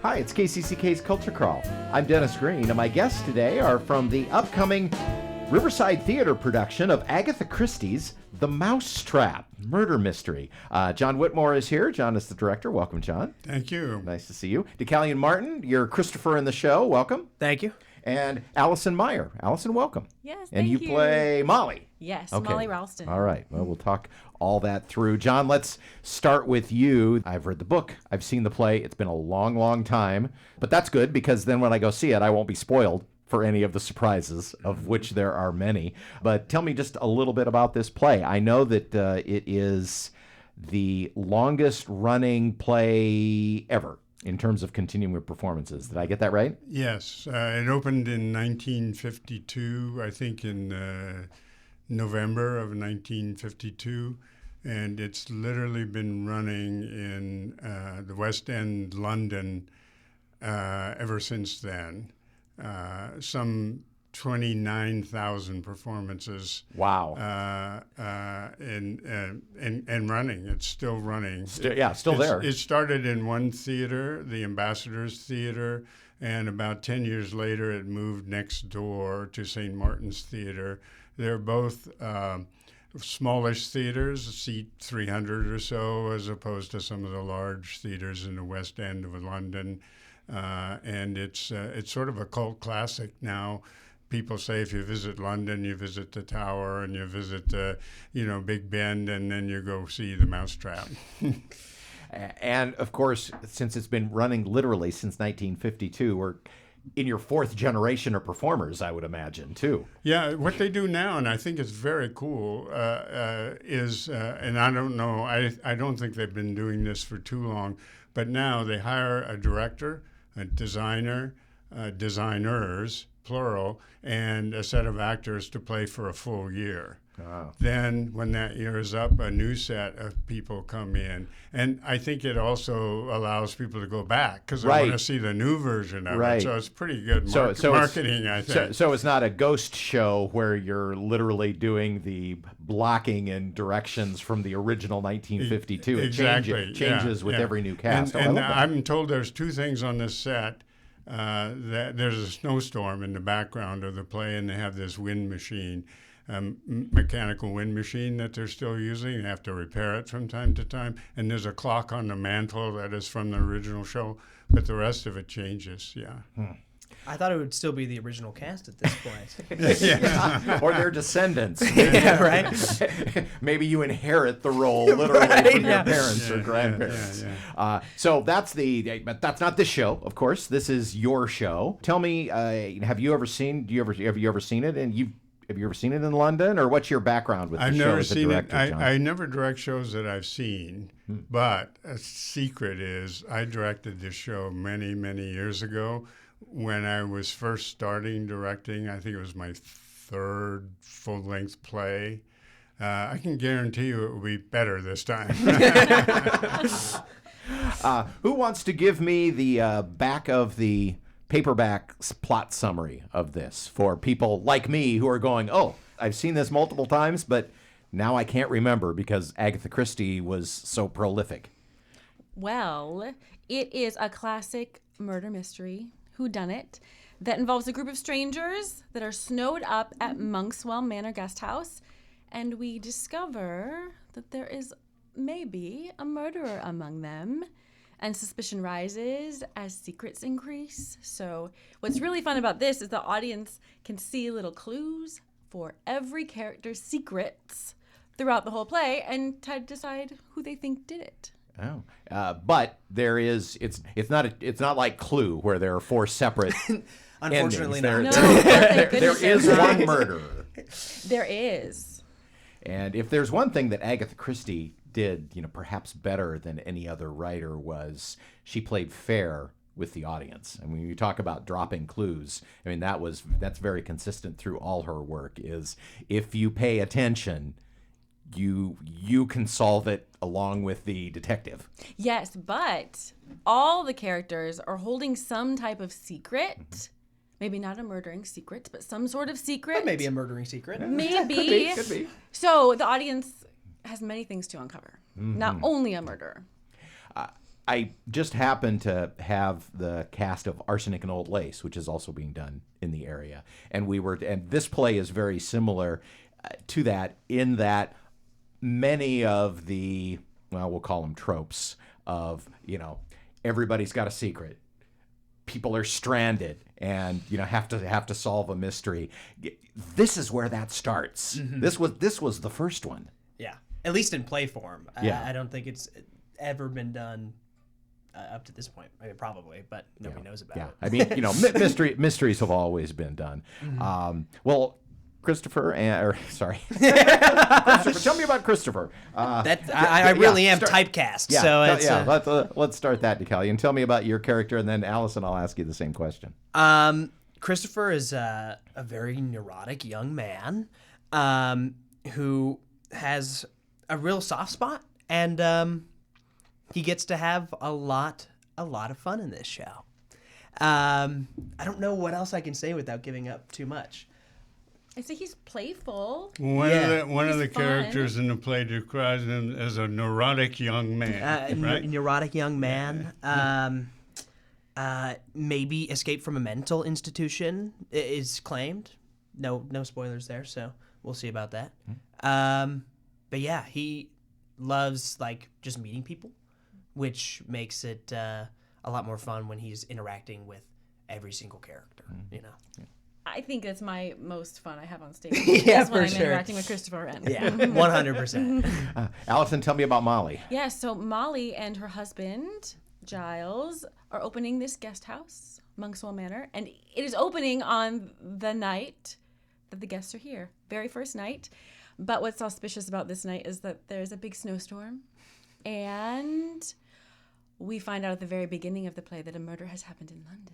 Hi, it's KCCK's Culture Crawl. I'm Dennis Green, and my guests today are from the upcoming Riverside Theatre production of Agatha Christie's The Mousetrap murder mystery. Jon Whitmore is here. Jon is the director. Welcome, Jon. Thank you. Nice to see you. Deucalion Martin, you're Christopher in the show. Welcome. Thank you. And Allison Meyer. Allison, welcome. Yes, and you play Mollie. Yes, Okay. Mollie Ralstron. All right. Well, we'll talk all that through. Jon, let's start with you. I've read the book. I've seen the play. It's been a long, long time. But that's good because then when I go see it, I won't be spoiled for any of the surprises, of which there are many. But tell me just a little bit about this play. I know that it is the longest running play ever in terms of continuing with performances. Did I get that right? Yes. It opened in 1952, I think in November of 1952. And it's literally been running in the West End, London, ever since then. Some 29,000 performances. Wow. And running. It's still running. Still there. It started in one theater, the Ambassadors Theater, and about 10 years later it moved next door to St. Martin's Theater. They're both smallish theaters, seat 300 or so, as opposed to some of the large theaters in the West End of London. And it's sort of a cult classic now. People say if you visit London, you visit the Tower and you visit, Big Ben, and then you go see the Mousetrap. And of course, since it's been running literally since 1952, we're in your fourth generation of performers, I would imagine, too. Yeah, what they do now, and I think it's very cool, is, and I don't know, I don't think they've been doing this for too long, but now they hire a director, a designer, designers, plural, and a set of actors to play for a full year. Wow. Then when that year is up, a new set of people come in. And I think it also allows people to go back because they want to see the new version of it. So it's pretty good marketing, I think. So it's not a ghost show where you're literally doing the blocking and directions from the original 1952. Exactly. It changes with every new cast. And I'm told there's two things on this set. That there's a snowstorm in the background of the play, and they have this wind machine, mechanical wind machine that they're still using. They have to repair it from time to time. And there's a clock on the mantle that is from the original show, but the rest of it changes, I thought it would still be the original cast at this point. Or their descendants. Yeah, right? Maybe you inherit the role literally from your parents or grandparents. So but that's not this show, of course. This is your show. Tell me, have you ever seen it? And have you ever seen it in London, or what's your background with the show as a director, Jon? I never direct shows that I've seen, but a secret is I directed this show many, many years ago. When I was first starting directing, I think it was my third full-length play. I can guarantee you it will be better this time. Who wants to give me the back of the paperback plot summary of this for people like me who are going, oh, I've seen this multiple times, but now I can't remember because Agatha Christie was so prolific? Well, it is a classic murder mystery, whodunit, that involves a group of strangers that are snowed up at Monkswell Manor Guest House, and we discover that there is maybe a murderer among them, and suspicion rises as secrets increase. So what's really fun about this is the audience can see little clues for every character's secrets throughout the whole play and to decide who they think did it. Oh, but there is. It's not like Clue where there are four separate. Unfortunately, not. No, there is one murderer. There is. And if there's one thing that Agatha Christie did, perhaps better than any other writer, was she played fair with the audience. And when you talk about dropping clues, I mean that's very consistent through all her work. Is if you pay attention, you can solve it along with the detective. Yes, but all the characters are holding some type of secret. Mm-hmm. Maybe not a murdering secret, but some sort of secret. But maybe a murdering secret. Maybe. Could be. So the audience has many things to uncover, not only a murderer. I just happened to have the cast of Arsenic and Old Lace, which is also being done in the area, and this play is very similar to that in that many of the, well, we'll call them tropes of, everybody's got a secret, people are stranded, and have to solve a mystery. This is where that starts. This was the first one. Yeah, at least in play form. Yeah. I don't think it's ever been done up to this point. I mean, probably, but nobody knows about it. I mean, mysteries have always been done. Well, Christopher, Christopher, tell me about Christopher. I really am typecast. Yeah, so it's, let's start that, Deucalion. Tell me about your character, and then Allison, I'll ask you the same question. Christopher is a very neurotic young man who has a real soft spot, and he gets to have a lot of fun in this show. I don't know what else I can say without giving up too much. I say he's playful. One of the fun. characters in the play describes him as a neurotic young man, right? Neurotic young man. Maybe escaped from a mental institution is claimed. No spoilers there, so we'll see about that. But yeah, he loves just meeting people, which makes it a lot more fun when he's interacting with every single character. I think that's my most fun I have on stage. Yeah, Is when for I'm sure. interacting with Christopher Wren. Yeah, 100%. Allison, tell me about Mollie. Yeah, so Mollie and her husband, Giles, are opening this guest house, Monkswell Manor, and it is opening on the night that the guests are here, very first night. But what's auspicious about this night is that there's a big snowstorm, and we find out at the very beginning of the play that a murder has happened in London.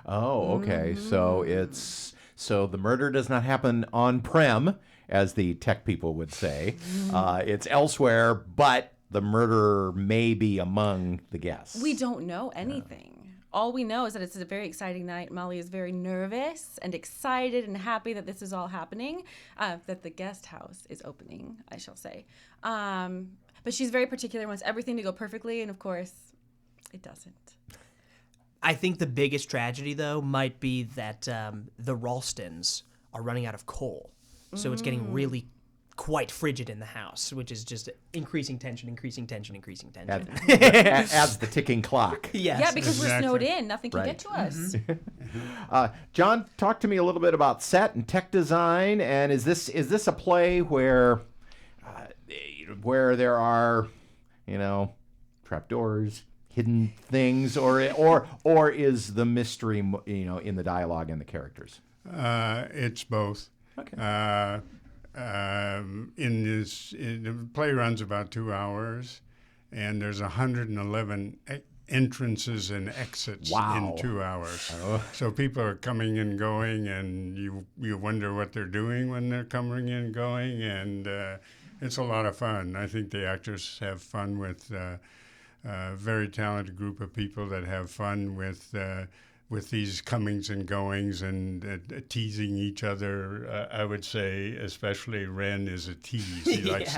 Oh, okay. So the murder does not happen on prem, as the tech people would say. It's elsewhere, but the murderer may be among the guests. We don't know anything. All we know is that it's a very exciting night. Mollie is very nervous and excited and happy that this is all happening, that the guest house is opening, I shall say. But she's very particular, wants everything to go perfectly, and of course, it doesn't. I think the biggest tragedy, though, might be that the Ralstons are running out of coal. So it's getting really quite frigid in the house, which is just increasing tension. As the ticking clock. Yes. Yeah, because Exactly. we're snowed in. Nothing can Right. get to us. John, talk to me a little bit about set and tech design. And is this a play where there are, trapdoors, hidden things, or is the mystery, in the dialogue and the characters? It's both. Okay. The play runs about 2 hours, and there's 111 entrances and exits Wow. in 2 hours. Oh. So people are coming and going, and you wonder what they're doing when they're coming and going, and it's a lot of fun. I think the actors have fun with a very talented group of people that have fun with these comings and goings and teasing each other. I would say especially Wren is a tease. He likes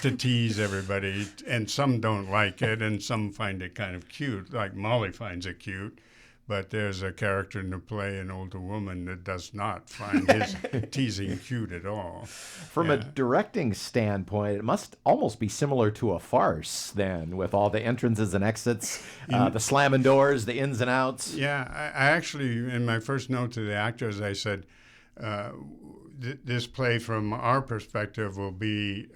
to tease everybody, and some don't like it, and some find it kind of cute, like Mollie finds it cute. But there's a character in the play, an older woman, that does not find his teasing cute at all. From a directing standpoint, it must almost be similar to a farce then, with all the entrances and exits, the slamming doors, the ins and outs. Yeah, I actually, in my first note to the actors, I said, this play from our perspective will be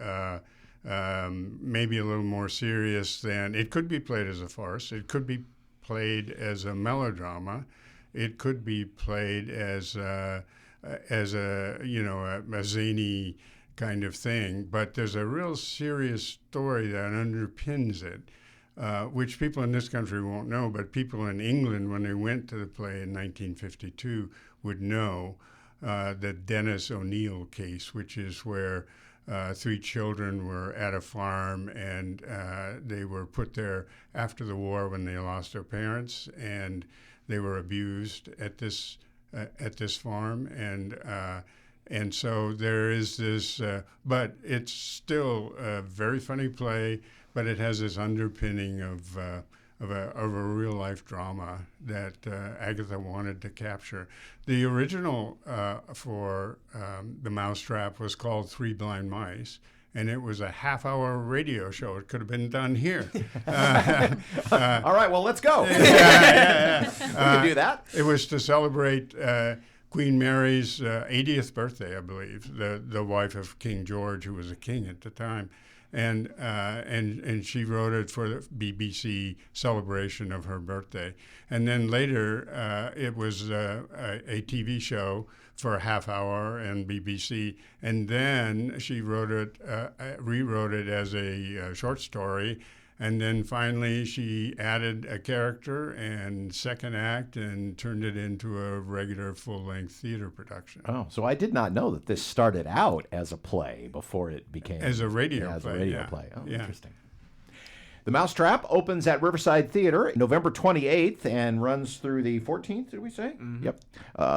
maybe a little more serious than, it could be played as a farce, it could be played as a melodrama, it could be played as a zany kind of thing, but there's a real serious story that underpins it, which people in this country won't know, but people in England, when they went to the play in 1952, would know the Dennis O'Neill case, which is where 3 children were at a farm, and they were put there after the war when they lost their parents, and they were abused at this farm, and so there is this. But it's still a very funny play, but it has this underpinning of a real life drama that Agatha wanted to capture. The original for the Mousetrap was called Three Blind Mice, and it was a half-hour radio show. It could have been done here. All right, well, let's go. We can do that. It was to celebrate Queen Mary's 80th birthday, I believe, the wife of King George, who was a king at the time. And she wrote it for the BBC celebration of her birthday. And then later, it was a TV show for a half hour and BBC. And then she wrote it, rewrote it as a short story. And then finally, she added a character and second act and turned it into a regular full-length theater production. Oh, so I did not know that this started out as a play before it became As a radio as play. a radio yeah. play. Oh, Yeah. interesting. The Mousetrap opens at Riverside Theatre November 28th and runs through the 14th, did we say? Mm-hmm. Yep,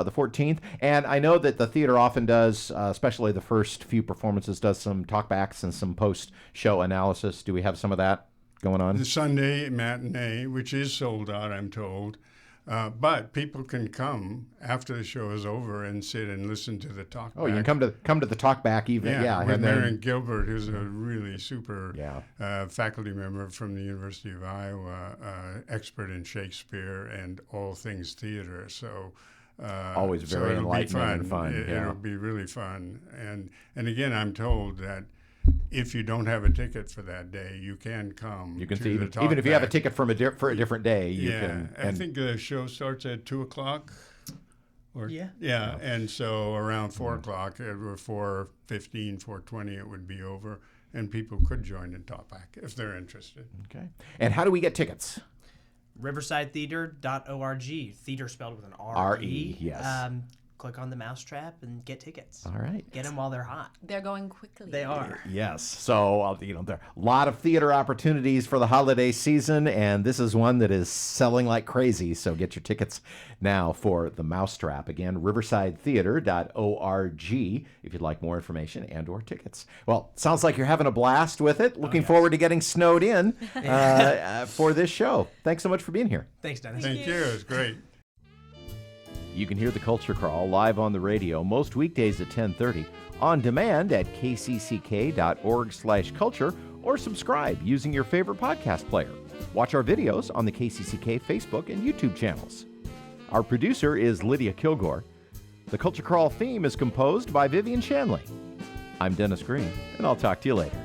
the 14th. And I know that the theater often does, especially the first few performances, does some talkbacks and some post-show analysis. Do we have some of that going on? The Sunday matinee, which is sold out, I'm told. But people can come after the show is over and sit and listen to the talkback. Oh, you can come to the talkback even. Yeah, with and then- Marion Gilbert, who's a really super Yeah. faculty member from the University of Iowa, expert in Shakespeare and all things theater. So Always very it'll be enlightening and fun, yeah. It'll be really fun. And again, I'm told that if you don't have a ticket for that day, you can come. You can to see the even if you have a talkback. ticket from for a different day, you can. I think the show starts at 2:00. Or, Yeah. And so around 4 o'clock, or 4:15, 4:20, it would be over, and people could join in talkback if they're interested. Okay. And how do we get tickets? riversidetheatre.org. Theater spelled with an R-E. R-E, yes. Click on the Mousetrap and get tickets. All right. Get them while they're hot. They're going quickly. They are. Yes. So, there are a lot of theater opportunities for the holiday season, and this is one that is selling like crazy. So get your tickets now for the Mousetrap. Again, riversidetheatre.org if you'd like more information and or tickets. Well, sounds like you're having a blast with it. Looking forward to getting snowed in for this show. Thanks so much for being here. Thanks, Dennis. Thank you. It's great. You can hear the Culture Crawl live on the radio most weekdays at 10:30, on demand at kcck.org/culture, or subscribe using your favorite podcast player. Watch our videos on the KCCK Facebook and YouTube channels. Our producer is Lydia Kilgore. The Culture Crawl theme is composed by Vivian Shanley. I'm Dennis Green, and I'll talk to you later.